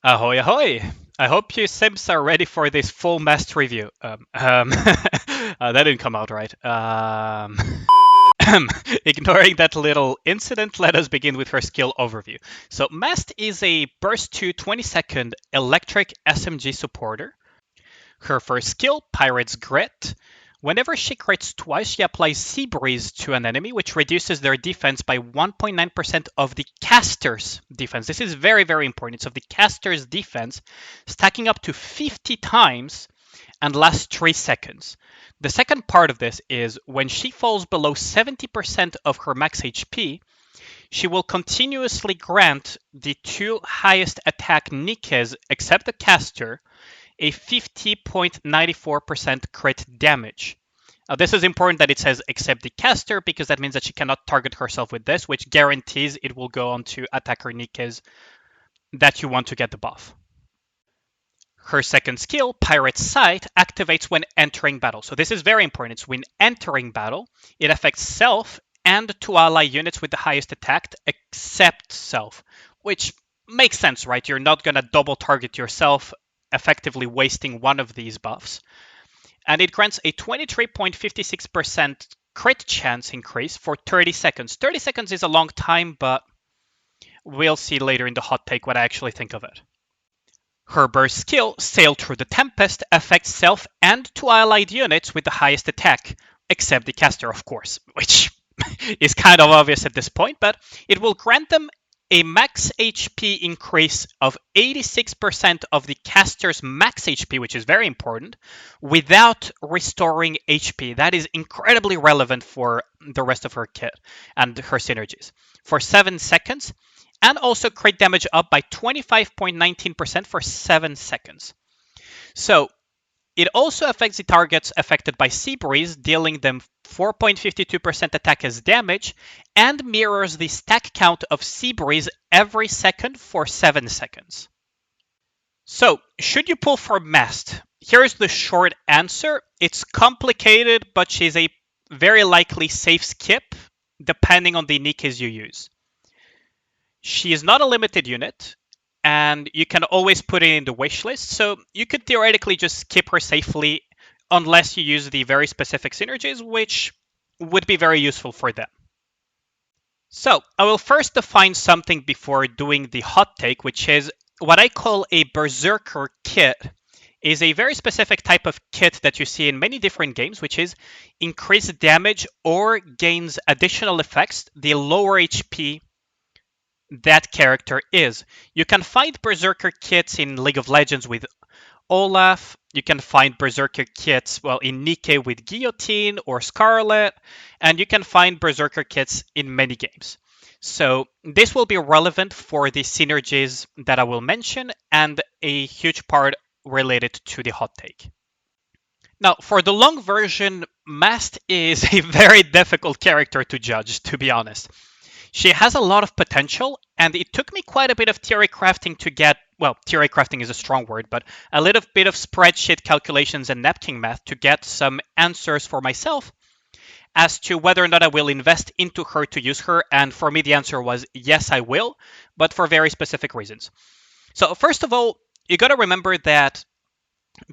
Ahoy, ahoy! I hope you Sims are ready for this full Mast review. That didn't come out right. Ignoring that little incident, let us begin with her skill overview. So, Mast is a burst to 20-second electric SMG supporter. Her first skill, Pirate's Grit. Whenever she crits twice, she applies Sea Breeze to an enemy, which reduces their defense by 1.9% of the caster's defense. This is very, very important. It's of the caster's defense, stacking up to 50 times and lasts 3 seconds. The second part of this is when she falls below 70% of her max HP, she will continuously grant the two highest attack Nikkes, except the caster, a 50.94% crit damage. This is important that it says except the caster, because that means that she cannot target herself with this, which guarantees it will go on to attacker Nikkes that you want to get the buff. Her second skill, Pirate Sight, activates when entering battle. So this is very important. It's when entering battle. It affects self and two ally units with the highest attack, except self, which makes sense, right? You're not going to double target yourself, effectively wasting one of these buffs. And it grants a 23.56% crit chance increase for 30 seconds. 30 seconds is a long time, but we'll see later in the hot take what I actually think of it. Her burst skill, Sail Through the Tempest, affects self and two allied units with the highest attack, except the caster, of course, which is kind of obvious at this point, but it will grant them a max HP increase of 86% of the caster's max HP, which is very important, without restoring HP. That is incredibly relevant for the rest of her kit and her synergies. For 7 seconds, and also crit damage up by 25.19% for 7 seconds. So, it also affects the targets affected by Sea Breeze, dealing them 4.52% attack as damage, and mirrors the stack count of Sea Breeze every second for 7 seconds. So, should you pull for Mast? Here's the short answer. It's complicated, but she's a very likely safe skip, depending on the Nikkes you use. She is not a limited unit, and you can always put it in the wish list, so you could theoretically just skip her safely unless you use the very specific synergies, which would be very useful for them. So, I will first define something before doing the hot take, which is what I call a Berserker kit. Is a very specific type of kit that you see in many different games, which is increased damage or gains additional effects the lower HP that character is. You can find Berserker kits in League of Legends with Olaf. You can find Berserker kits, in Nikke with Guillotine or Scarlet. And you can find Berserker kits in many games. So this will be relevant for the synergies that I will mention and a huge part related to the hot take. Now, for the long version, Mast is a very difficult character to judge, to be honest. She has a lot of potential, and it took me quite a bit of theory crafting to get, theory crafting is a strong word, but a little bit of spreadsheet calculations and napkin math to get some answers for myself as to whether or not I will invest into her to use her. And for me, the answer was yes, I will, but for very specific reasons. So first of all, you got to remember that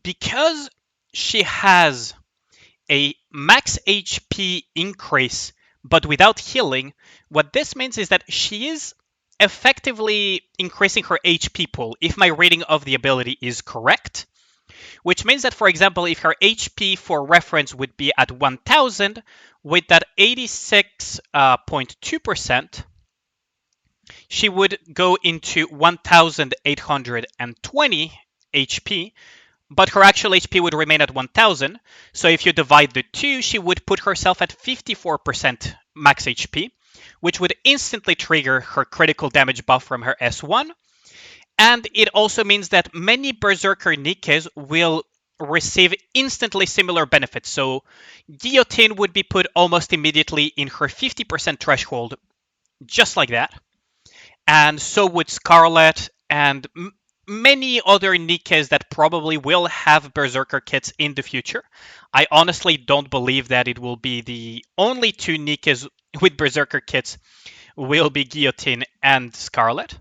because she has a max HP increase but without healing, what this means is that she is effectively increasing her HP pool, if my reading of the ability is correct. Which means that, for example, if her HP for reference would be at 1000, with that 86.2%, she would go into 1820 HP, but her actual HP would remain at 1000. So if you divide the two, she would put herself at 54% max HP, which would instantly trigger her critical damage buff from her S1. And it also means that many Berserker Nikkes will receive instantly similar benefits. So Guillotine would be put almost immediately in her 50% threshold, just like that. And so would Scarlet and many other Nikkes that probably will have Berserker kits in the future. I honestly don't believe that it will be the only two Nikkes with Berserker kits will be Guillotine and Scarlet.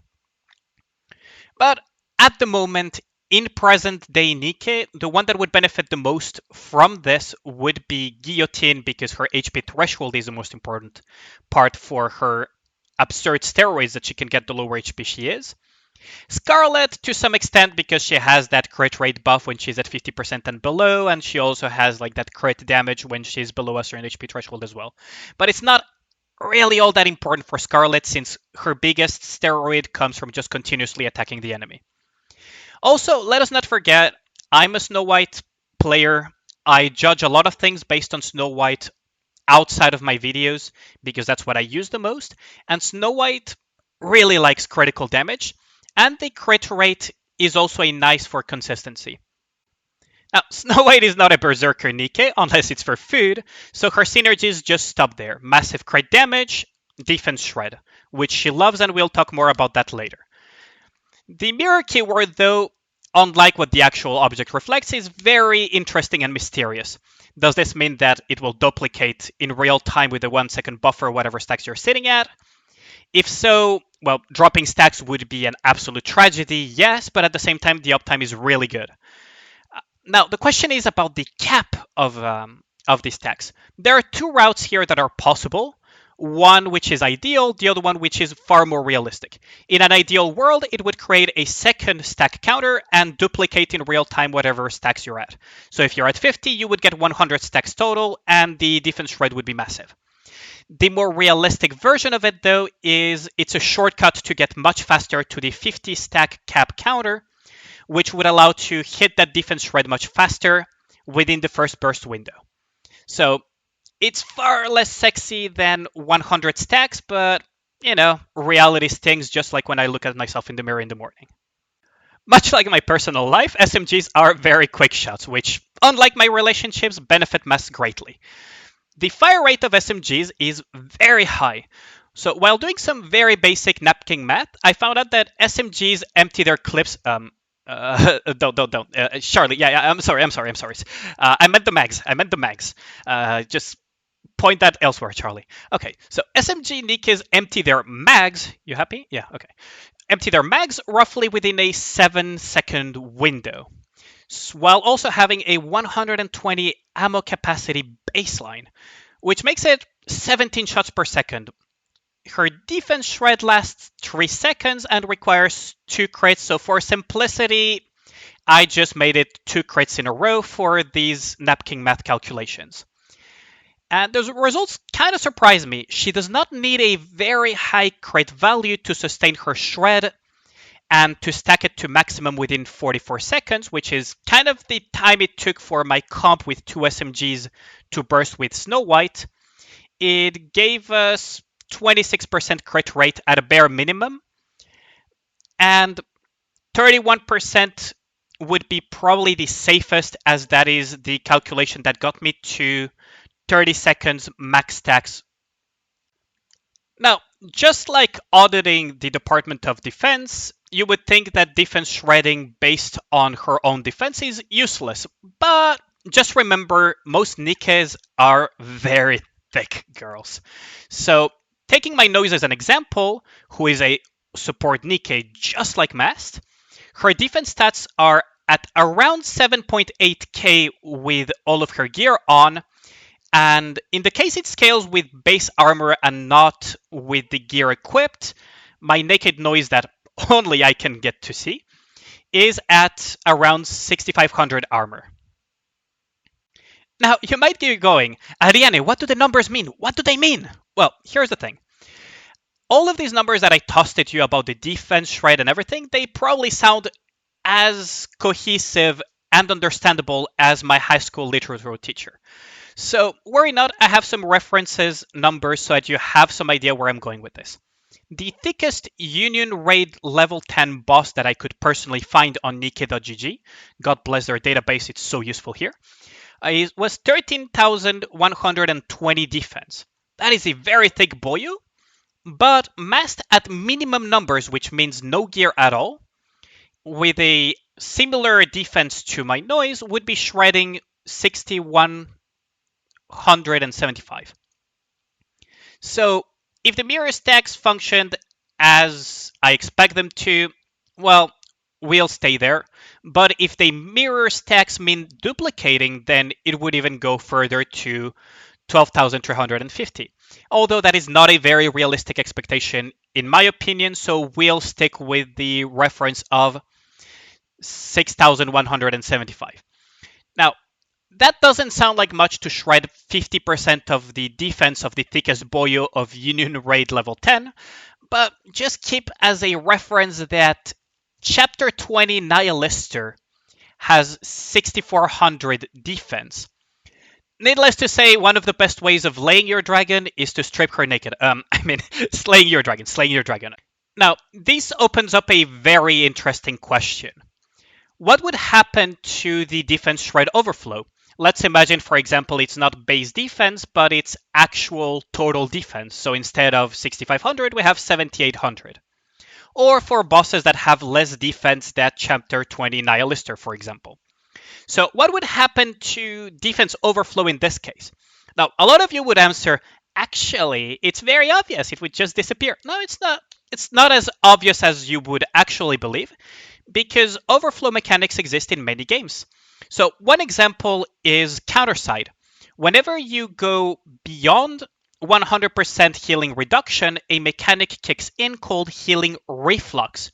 But at the moment, in present day Nikke, the one that would benefit the most from this would be Guillotine because her HP threshold is the most important part for her absurd steroids that she can get the lower HP she is. Scarlet to some extent because she has that crit rate buff when she's at 50% and below, and she also has like that crit damage when she's below a certain HP threshold as well. But it's not really all that important for Scarlet since her biggest steroid comes from just continuously attacking the enemy. Also, let us not forget, I'm a Snow White player. I judge a lot of things based on Snow White outside of my videos because that's what I use the most. And Snow White really likes critical damage, and the crit rate is also a nice for consistency. Now, Snow White is not a Berserker Nikke unless it's for food, so her synergies just stop there. Massive crit damage, defense shred, which she loves, and we'll talk more about that later. The mirror keyword, though, unlike what the actual object reflects, is very interesting and mysterious. Does this mean that it will duplicate in real time with a 1 second buffer whatever stacks you're sitting at? If so, well, dropping stacks would be an absolute tragedy, yes, but at the same time, the uptime is really good. Now, the question is about the cap of these stacks. There are two routes here that are possible. One which is ideal, the other one which is far more realistic. In an ideal world, it would create a second stack counter and duplicate in real time whatever stacks you're at. So if you're at 50, you would get 100 stacks total, and the defense shred would be massive. The more realistic version of it, though, is it's a shortcut to get much faster to the 50 stack cap counter, which would allow to hit that defense shred much faster within the first burst window. So it's far less sexy than 100 stacks, but, reality stings just like when I look at myself in the mirror in the morning. Much like my personal life, SMGs are very quick shots, which, unlike my relationships, benefit Mast greatly. The fire rate of SMGs is very high. So while doing some very basic napkin math, I found out that SMGs empty their clips. Don't. Charlie, yeah, I'm sorry. I meant the mags. Just point that elsewhere, Charlie. Okay, so SMG Nikkes empty their mags. You happy? Yeah, okay. Empty their mags roughly within a 7-second window, while also having a 120 ammo capacity baseline, which makes it 17 shots per second. Her defense shred lasts 3 seconds and requires 2 crits, so for simplicity, I just made it 2 crits in a row for these napkin math calculations. And those results kind of surprise me. She does not need a very high crit value to sustain her shred and to stack it to maximum within 44 seconds, which is kind of the time it took for my comp with 2 SMGs to burst with Snow White. It gave us 26% crit rate at a bare minimum, and 31% would be probably the safest, as that is the calculation that got me to 30 seconds max stacks. Now, just like auditing the Department of Defense, you would think that defense shredding based on her own defense is useless, but just remember, most Nikkes are very thick girls. So, taking my nose as an example, who is a support Nikke just like Mast, her defense stats are at around 7.8k with all of her gear on, and in the case it scales with base armor and not with the gear equipped, my naked noise that only I can get to see is at around 6500 armor. Now, you might be going, Ariane, what do the numbers mean? What do they mean? Well, here's the thing. All of these numbers that I tossed at you about the defense shred and everything, they probably sound as cohesive and understandable as my high school literature teacher. So worry not, I have some references, numbers, so that you have some idea where I'm going with this. The thickest Union Raid level 10 boss that I could personally find on Nikke.gg, God bless their database, it's so useful here, was 13,120 defense. That is a very thick boyo, but Mast at minimum numbers, which means no gear at all, with a similar defense to my noise, would be shredding 6,175. So if the mirror stacks functioned as I expect them to, well, will stay there. But if they mirror stacks mean duplicating, then it would even go further to 12,350. Although that is not a very realistic expectation in my opinion, so we'll stick with the reference of 6,175. Now, that doesn't sound like much to shred 50% of the defense of the thickest boyo of Union Raid level 10, but just keep as a reference that Chapter 20 Nihilister has 6,400 defense. Needless to say, one of the best ways of laying your dragon is to strip her naked. Slaying your dragon. Now, this opens up a very interesting question. What would happen to the defense shred overflow? Let's imagine, for example, it's not base defense, but it's actual total defense. So instead of 6,500, we have 7,800. Or for bosses that have less defense than Chapter 20 Nihilister, for example. So what would happen to defense overflow in this case? Now, a lot of you would answer, actually, it's very obvious. It would just disappear. No, it's not. It's not as obvious as you would actually believe, because overflow mechanics exist in many games. So one example is Counterside. Whenever you go beyond 100% healing reduction, a mechanic kicks in called Healing Reflux.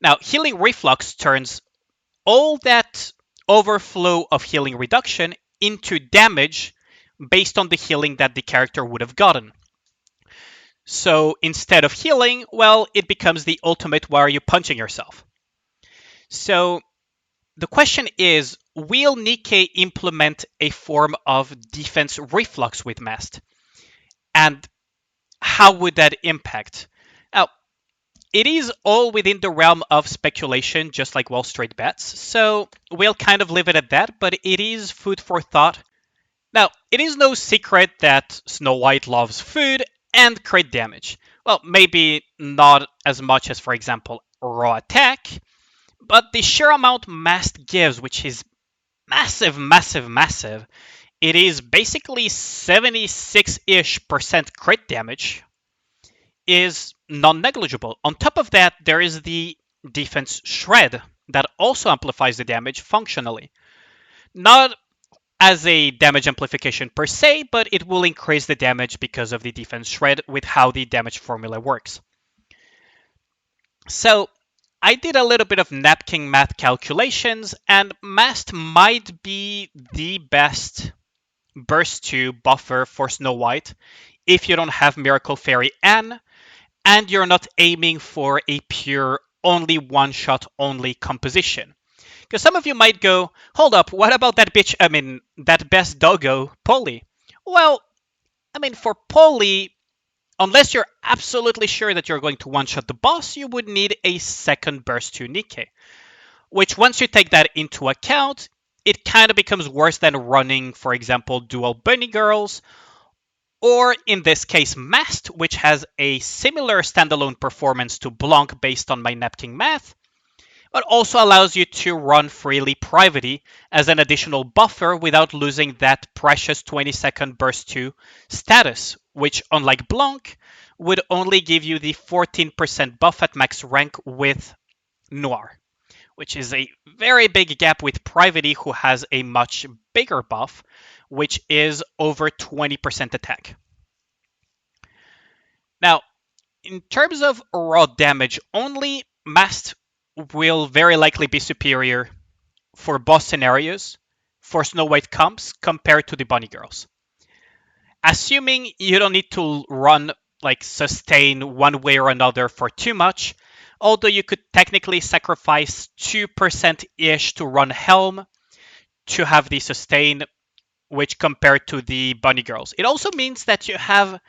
Now, Healing Reflux turns all that overflow of healing reduction into damage based on the healing that the character would have gotten. So instead of healing, well, it becomes the ultimate why are you punching yourself? So the question is, will Nikke implement a form of defense reflux with Mast? And how would that impact? Now, it is all within the realm of speculation, just like Wall Street bets, so we'll kind of leave it at that, but it is food for thought. Now, it is no secret that Snow White loves food and crit damage. Well, maybe not as much as, for example, raw attack, but the sheer amount Mast gives, which is massive, it is basically 76-ish% crit damage, is non-negligible. On top of that, there is the defense shred that also amplifies the damage functionally. Not as a damage amplification per se, but it will increase the damage because of the defense shred with how the damage formula works. So I did a little bit of napkin math calculations, and Mast might be the best burst 2 buffer for Snow White if you don't have Miracle Fairy Anne, and you're not aiming for a pure only one-shot only composition. Because some of you might go, hold up, what about that that best doggo, Polly? Well, for Polly, unless you're absolutely sure that you're going to one-shot the boss, you would need a second burst to Nikke. Which, once you take that into account, it kind of becomes worse than running, for example, dual bunny girls, or in this case, Mast, which has a similar standalone performance to Blanc based on my napkin math, but also allows you to run freely Privity as an additional buffer without losing that precious 20-second burst 2 status, which, unlike Blanc, would only give you the 14% buff at max rank with Noir, which is a very big gap with Privity, who has a much bigger buff, which is over 20% attack. Now, in terms of raw damage only, Mast will very likely be superior for boss scenarios for Snow White comps compared to the Bunny Girls. Assuming you don't need to run sustain one way or another for too much, although you could technically sacrifice 2%-ish to run Helm to have the sustain, which compared to the Bunny Girls. It also means that you have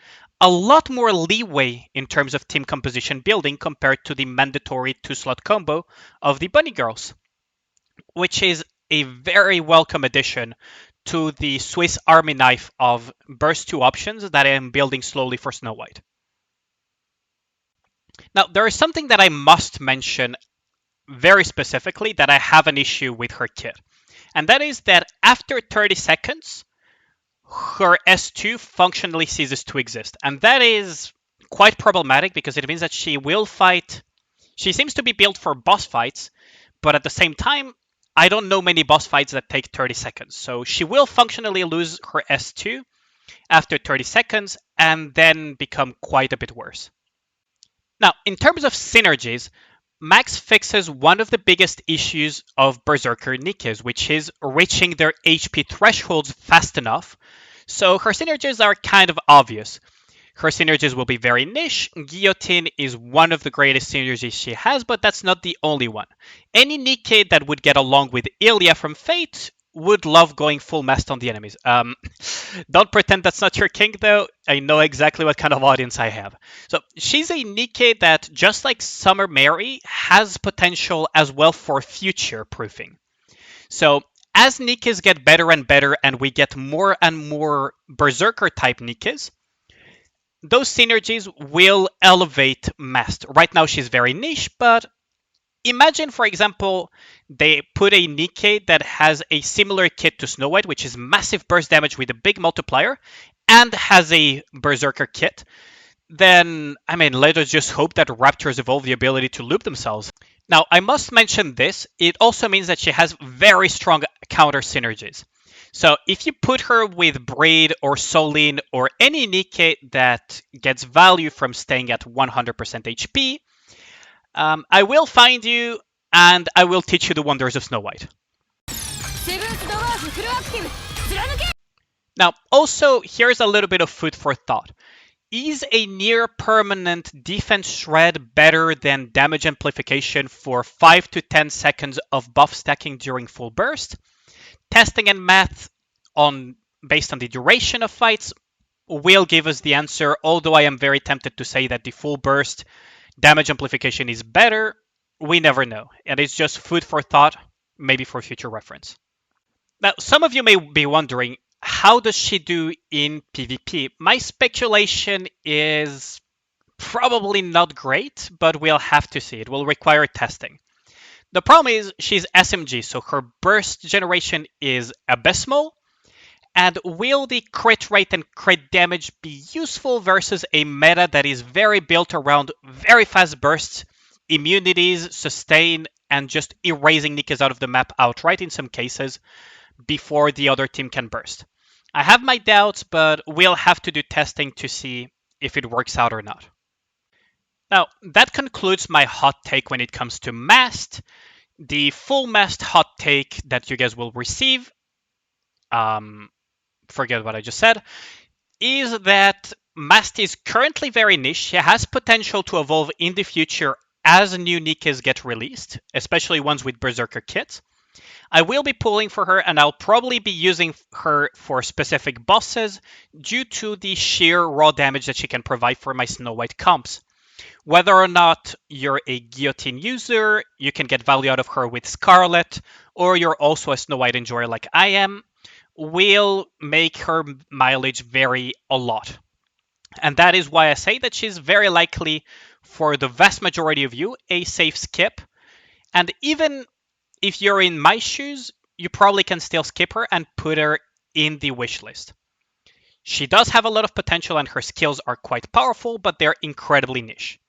a lot more leeway in terms of team composition building compared to the mandatory 2-slot combo of the Bunny Girls, which is a very welcome addition to the Swiss Army knife of burst 2 options that I am building slowly for Snow White. Now, there is something that I must mention very specifically that I have an issue with her kit. And that is that after 30 seconds, her S2 functionally ceases to exist. And that is quite problematic because it means that she will fight. She seems to be built for boss fights, But at the same time, I don't know many boss fights that take 30 seconds. So she will functionally lose her S2 after 30 seconds and then become quite a bit worse. Now, in terms of synergies, Max fixes one of the biggest issues of Berserker Nikkes, which is reaching their HP thresholds fast enough. So her synergies are kind of obvious. Her synergies will be very niche. Guillotine is one of the greatest synergies she has, but that's not the only one. Any Nikke that would get along with Ilya from Fate would love going full Mast on the enemies. Don't pretend that's not your king, though. I know exactly what kind of audience I have. So she's a Nikke that, just like Summer Mary, has potential as well for future proofing. So as Nikkes get better and better and we get more and more Berserker type Nikkes, those synergies will elevate Mast. Right now she's very niche, but imagine, for example, they put a Nikke that has a similar kit to Snow White, which is massive burst damage with a big multiplier, and has a Berserker kit. Then, let us just hope that Raptors evolve the ability to loop themselves. Now, I must mention this. It also means that she has very strong counter synergies. So if you put her with Braid or Solene or any Nikke that gets value from staying at 100% HP, I will find you and I will teach you the wonders of Snow White. Now, also, here's a little bit of food for thought. Is a near permanent defense shred better than damage amplification for 5 to 10 seconds of buff stacking during full burst? Testing and math based on the duration of fights will give us the answer, although I am very tempted to say that the full burst damage amplification is better. We never know. And it's just food for thought, maybe for future reference. Now, some of you may be wondering, how does she do in PvP? My speculation is probably not great, but we'll have to see. It will require testing. The problem is she's SMG, so her burst generation is abysmal. And will the crit rate and crit damage be useful versus a meta that is very built around very fast bursts, immunities, sustain, and just erasing Nikkes out of the map outright in some cases before the other team can burst? I have my doubts, but we'll have to do testing to see if it works out or not. Now, that concludes my hot take when it comes to Mast. The full Mast hot take that you guys will receive, forget what I just said, is that Mast is currently very niche. She has potential to evolve in the future as new Nikkes get released, especially ones with Berserker kits. I will be pulling for her, and I'll probably be using her for specific bosses due to the sheer raw damage that she can provide for my Snow White comps. Whether or not you're a Guillotine user, you can get value out of her with Scarlet, or you're also a Snow White enjoyer like I am, will make her mileage vary a lot. And that is why I say that she's very likely, for the vast majority of you, a safe skip. And even if you're in my shoes, you probably can still skip her and put her in the wish list. She does have a lot of potential and her skills are quite powerful, but they're incredibly niche.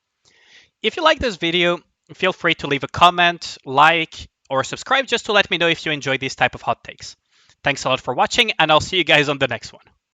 If you like this video, feel free to leave a comment, like, or subscribe just to let me know if you enjoy these type of hot takes. Thanks a lot for watching, and I'll see you guys on the next one.